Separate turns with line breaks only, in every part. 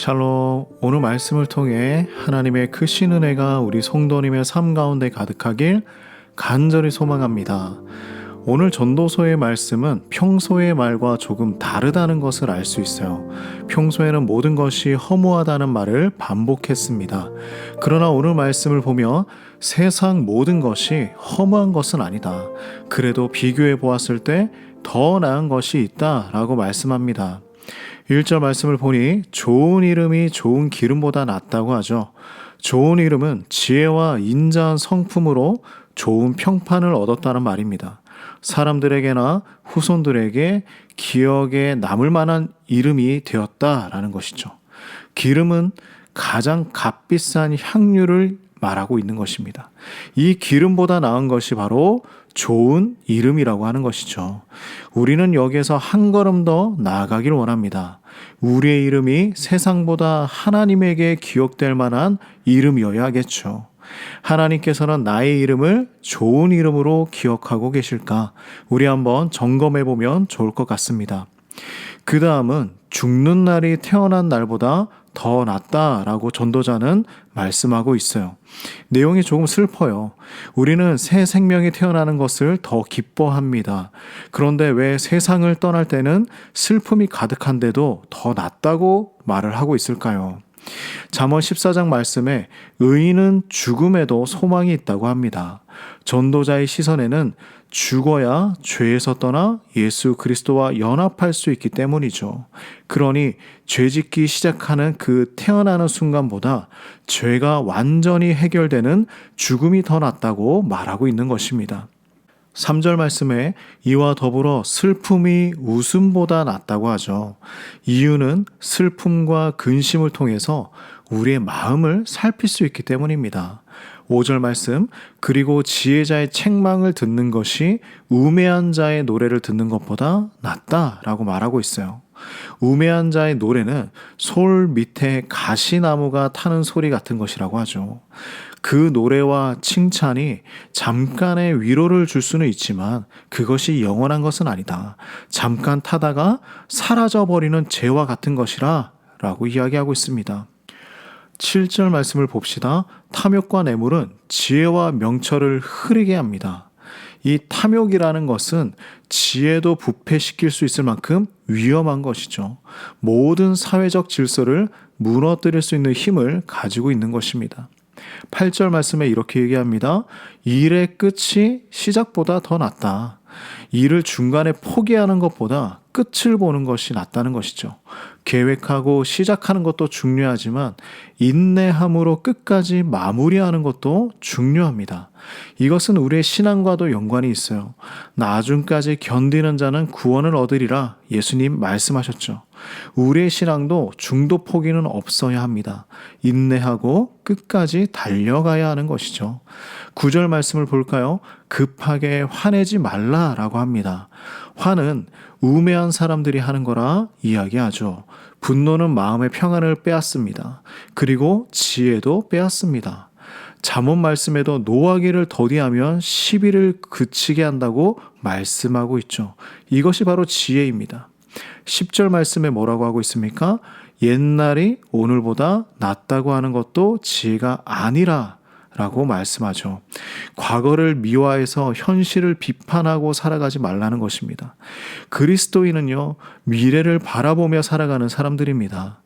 샬롬. 오늘 말씀을 통해 하나님의 크신 은혜가 우리 성도님의 삶 가운데 가득하길 간절히 소망합니다. 오늘 전도서의 말씀은 평소의 말과 조금 다르다는 것을 알 수 있어요. 평소에는 모든 것이 허무하다는 말을 반복했습니다. 그러나 오늘 말씀을 보면 세상 모든 것이 허무한 것은 아니다. 그래도 비교해 보았을 때 더 나은 것이 있다라고 말씀합니다. 1절 말씀을 보니 좋은 이름이 좋은 기름보다 낫다고 하죠. 좋은 이름은 지혜와 인자한 성품으로 좋은 평판을 얻었다는 말입니다. 사람들에게나 후손들에게 기억에 남을 만한 이름이 되었다라는 것이죠. 기름은 가장 값비싼 향유를 말하고 있는 것입니다. 이 기름보다 나은 것이 바로 좋은 이름이라고 하는 것이죠. 우리는 여기에서 한 걸음 더 나아가길 원합니다. 우리의 이름이 세상보다 하나님에게 기억될 만한 이름이어야 하겠죠. 하나님께서는 나의 이름을 좋은 이름으로 기억하고 계실까? 우리 한번 점검해 보면 좋을 것 같습니다. 그 다음은 죽는 날이 태어난 날보다 더 낫다라고 전도자는 말씀하고 있어요. 내용이 조금 슬퍼요. 우리는 새 생명이 태어나는 것을 더 기뻐합니다. 그런데 왜 세상을 떠날 때는 슬픔이 가득한데도 더 낫다고 말을 하고 있을까요? 잠언 14장 말씀에 의인은 죽음에도 소망이 있다고 합니다. 전도자의 시선에는 죽어야 죄에서 떠나 예수 그리스도와 연합할 수 있기 때문이죠. 그러니 죄짓기 시작하는 그 태어나는 순간보다 죄가 완전히 해결되는 죽음이 더 낫다고 말하고 있는 것입니다. 3절 말씀에 이와 더불어 슬픔이 웃음보다 낫다고 하죠. 이유는 슬픔과 근심을 통해서 우리의 마음을 살필 수 있기 때문입니다. 5절 말씀, 그리고 지혜자의 책망을 듣는 것이 우매한 자의 노래를 듣는 것보다 낫다라고 말하고 있어요. 우매한 자의 노래는 솔 밑에 가시나무가 타는 소리 같은 것이라고 하죠. 그 노래와 칭찬이 잠깐의 위로를 줄 수는 있지만 그것이 영원한 것은 아니다. 잠깐 타다가 사라져버리는 재와 같은 것이라 라고 이야기하고 있습니다. 7절 말씀을 봅시다. 탐욕과 뇌물은 지혜와 명철을 흐리게 합니다. 이 탐욕이라는 것은 지혜도 부패시킬 수 있을 만큼 위험한 것이죠. 모든 사회적 질서를 무너뜨릴 수 있는 힘을 가지고 있는 것입니다. 8절 말씀에 이렇게 얘기합니다. 일의 끝이 시작보다 더 낫다. 일을 중간에 포기하는 것보다 끝을 보는 것이 낫다는 것이죠. 계획하고 시작하는 것도 중요하지만 인내함으로 끝까지 마무리하는 것도 중요합니다. 이것은 우리의 신앙과도 연관이 있어요. 나중까지 견디는 자는 구원을 얻으리라 예수님 말씀하셨죠. 우리의 신앙도 중도 포기는 없어야 합니다. 인내하고 끝까지 달려가야 하는 것이죠. 9절 말씀을 볼까요? 급하게 화내지 말라라고 합니다. 화는 우매한 사람들이 하는 거라 이야기하죠. 분노는 마음의 평안을 빼앗습니다. 그리고 지혜도 빼앗습니다. 잠언 말씀에도 노하기를 더디하면 시비를 그치게 한다고 말씀하고 있죠. 이것이 바로 지혜입니다. 10절 말씀에 뭐라고 하고 있습니까? 옛날이 오늘보다 낫다고 하는 것도 지혜가 아니라 라고 말씀하죠. 과거를 미화해서 현실을 비판하고 살아가지 말라는 것입니다. 그리스도인은요, 미래를 바라보며 살아가는 사람들입니다.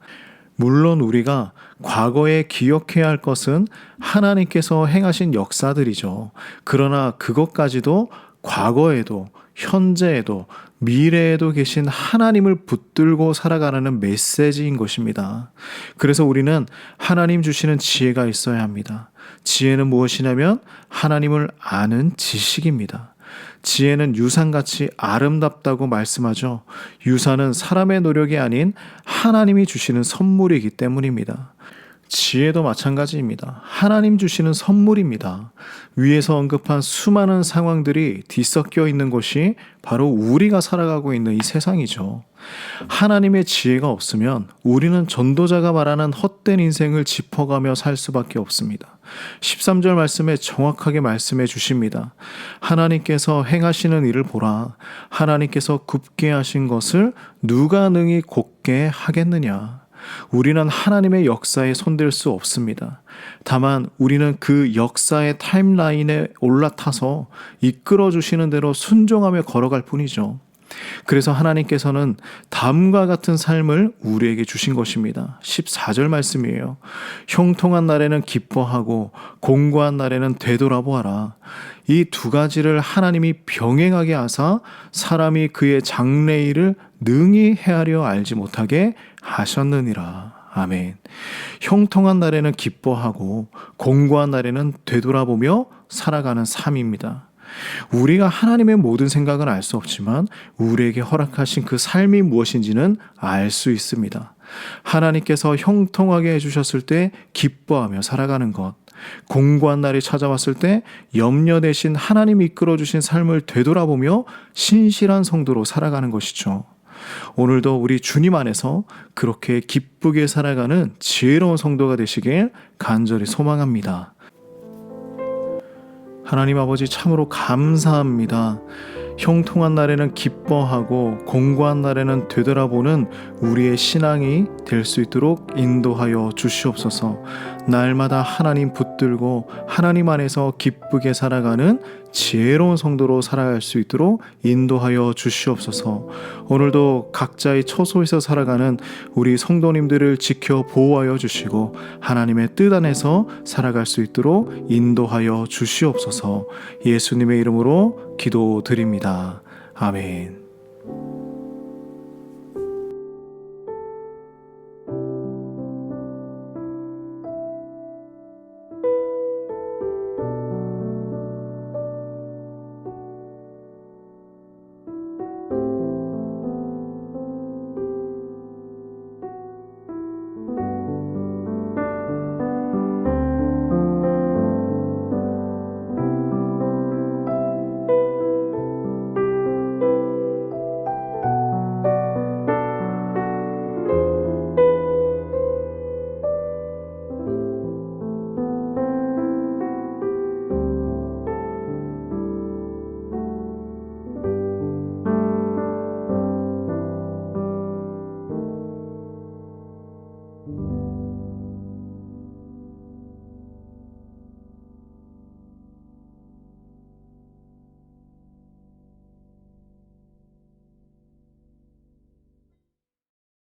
물론 우리가 과거에 기억해야 할 것은 하나님께서 행하신 역사들이죠. 그러나 그것까지도 과거에도 현재에도 미래에도 계신 하나님을 붙들고 살아가라는 메시지인 것입니다. 그래서 우리는 하나님 주시는 지혜가 있어야 합니다. 지혜는 무엇이냐면 하나님을 아는 지식입니다. 지혜는 유산같이 아름답다고 말씀하죠. 유산은 사람의 노력이 아닌 하나님이 주시는 선물이기 때문입니다. 지혜도 마찬가지입니다. 하나님 주시는 선물입니다. 위에서 언급한 수많은 상황들이 뒤섞여 있는 곳이 바로 우리가 살아가고 있는 이 세상이죠. 하나님의 지혜가 없으면 우리는 전도자가 말하는 헛된 인생을 짚어가며 살 수밖에 없습니다. 13절 말씀에 정확하게 말씀해 주십니다. 하나님께서 행하시는 일을 보라. 하나님께서 굽게 하신 것을 누가 능히 곧게 하겠느냐. 우리는 하나님의 역사에 손댈 수 없습니다. 다만 우리는 그 역사의 타임라인에 올라타서 이끌어 주시는 대로 순종하며 걸어갈 뿐이죠. 그래서 하나님께서는 다음과 같은 삶을 우리에게 주신 것입니다. 14절 말씀이에요. 형통한 날에는 기뻐하고 공고한 날에는 되돌아보아라. 이 두 가지를 하나님이 병행하게 하사 사람이 그의 장래일을 능히 헤아려 알지 못하게 하셨느니라. 아멘. 형통한 날에는 기뻐하고 공고한 날에는 되돌아보며 살아가는 삶입니다. 우리가 하나님의 모든 생각은 알 수 없지만 우리에게 허락하신 그 삶이 무엇인지는 알 수 있습니다. 하나님께서 형통하게 해주셨을 때 기뻐하며 살아가는 것, 공고한 날이 찾아왔을 때 염려 대신 하나님이 이끌어주신 삶을 되돌아보며 신실한 성도로 살아가는 것이죠. 오늘도 우리 주님 안에서 그렇게 기쁘게 살아가는 지혜로운 성도가 되시길 간절히 소망합니다. 하나님 아버지 참으로 감사합니다. 형통한 날에는 기뻐하고 공고한 날에는 되돌아보는 우리의 신앙이 될 수 있도록 인도하여 주시옵소서. 날마다 하나님 붙들고 하나님 안에서 기쁘게 살아가는 지혜로운 성도로 살아갈 수 있도록 인도하여 주시옵소서. 오늘도 각자의 처소에서 살아가는 우리 성도님들을 지켜 보호하여 주시고 하나님의 뜻 안에서 살아갈 수 있도록 인도하여 주시옵소서. 예수님의 이름으로 기도드립니다. 아멘.